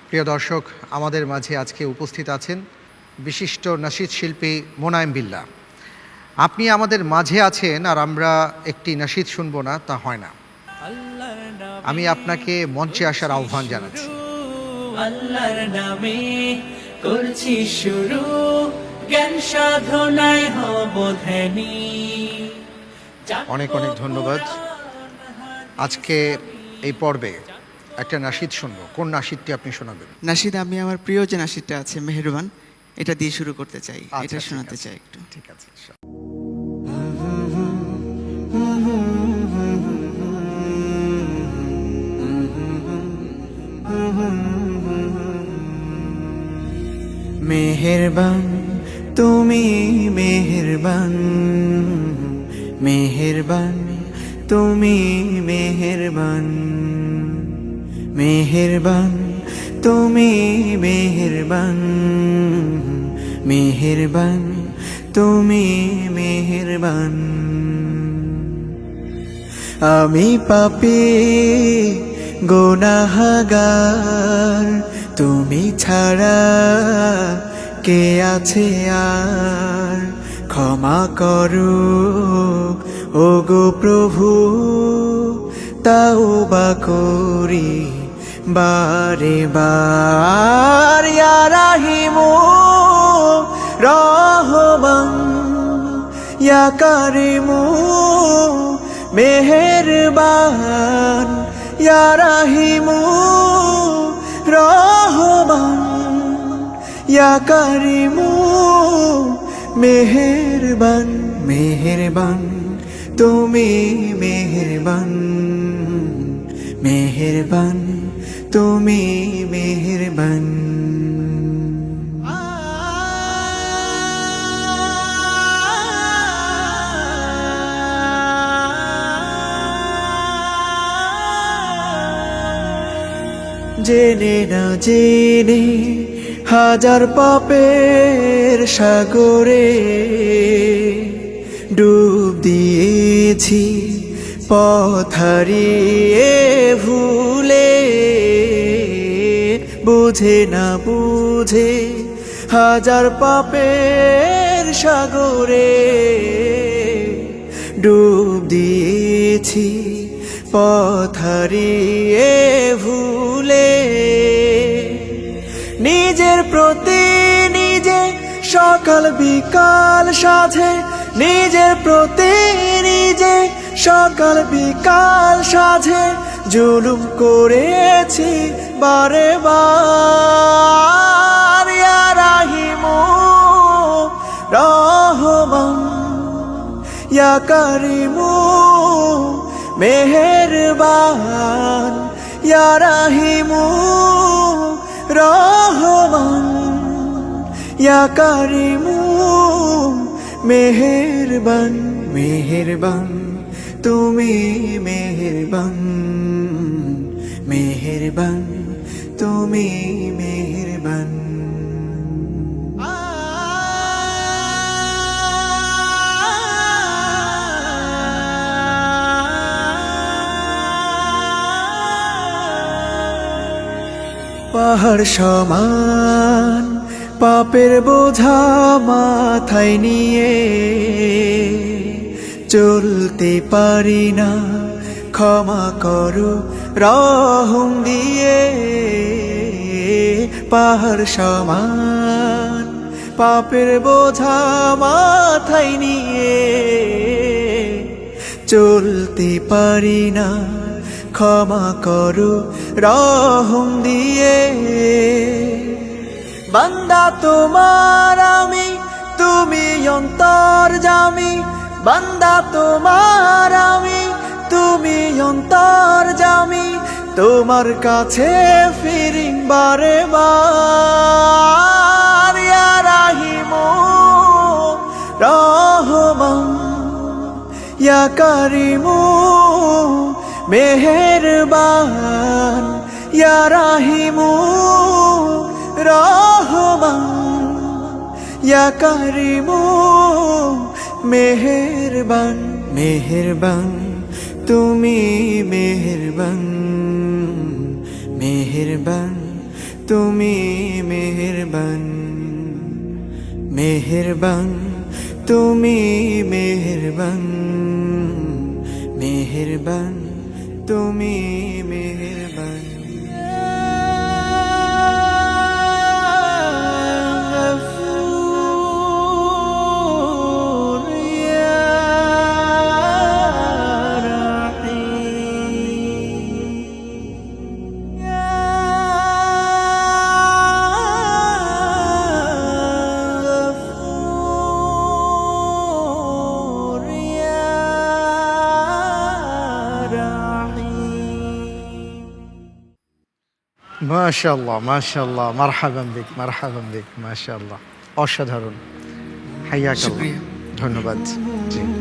প্রিয় দর্শক, আমাদের মাঝে আজকে উপস্থিত আছেন বিশিষ্ট নাশিদ শিল্পী মোনায়েম বিল্লাহ। আপনি আমাদের মাঝে আছেন আর আমরা একটি নাশিদ শুনবো না, তা হয় না। আমি আপনাকে মঞ্চে আসার আহ্বান জানাচ্ছি। আল্লাহর নামে করছি শুরু, জ্ঞান সাধনায় হব ধ্যানী। অনেক অনেক ধন্যবাদ। আজকে এই পর্বে একটা নাশিদ শুনবো। কোন নাশিদটি আপনি শোনাবেন? নাশিদ, আমি আমার প্রিয় যে নাশিদটা আছে মেহেরবান, এটা দিয়ে শুরু করতে চাই। এটা ঠিক শোনাতে আছে, চাই একটু। ঠিক আছে। মেহেরবান তুমি, মেহেরবান, মেহেরবান তুমি, মেহেরবান, মেহেরবান তুমি, মেহেরবান, মেহেরবান তুমি, মেহেরবান। আমি পাপী গুনাহগার, তুমি ছাড়া কে আছে আর? ক্ষমা করো ওগো প্রভু, তাওবা করি বারে বার। ইয়া রাহিমু রহমান, ইয়া কারিমু মেহেরবান, ইয়া রাহিমু রহমান, ইয়া কারিমু মেহেরবান। মেহেরবান তুমি, মেহেরবান, মেহেরবান তুমি, মেহেরবান। জেনে না জেনে হাজার পাপের সাগরে ডুব দিয়েছি, পথ হারিয়ে ভুলে। বুঝে না বুঝে হাজার পাপের সাগরে ডুব দিয়েছি, পথ হারিয়ে ভুলে। নিজের প্রতি নিজে সকাল বিকাল সাধে, নিজের প্রতি নিজে সকাল বিকাল সাধে জুলুম করেছি বারে বার। ইয়া রাহিমু রহমান, ইয়া কারিমু মেহেরবান, ইয়া রাহিমু রহমান, ইয়া কারিমু মেহেরবান। মেহেরবান তুমি, মেহেরবান, মেহেরবান তুমি, মেহেরবান। পাহাড় সমান পাপের বোঝা মাথায় নিয়ে চলতে পারি না, ক্ষমা করো রহম দিয়ে। পাহাড় সমান পাপের বোঝা মাথায় নিয়ে চলতে পারি না, ক্ষমা করো রহম দিয়ে। বান্দা তোমার আমি, তুমি অন্তর্যামী। বান্দা তোমার আমি, তুমি অন্তর্যামী। তোমার কাছে ফিরি বারে বার। ইয়া রাহিমু রহমান, ইয়া কারিমু মেহেরবান, ইয়া রাহিমু রহমান, ইয়া কারিমু মেহেরবান। মেহেরবান তুমি, মেহেরবান, মেহেরবান তুমি মেহেরবান, মেহেরবান, তুমি মেহেরবান, মেহেরবান, তুমি মেহেরবান। মাশাআল্লাহ, মাশাআল্লাহ, মারহাবান বিক, মারহাবান বিক, মাশাআল্লাহ, অসাধারণ। হাইয়াক আল্লাহ। শুকরিয়া। ধন্যবাদ। জি।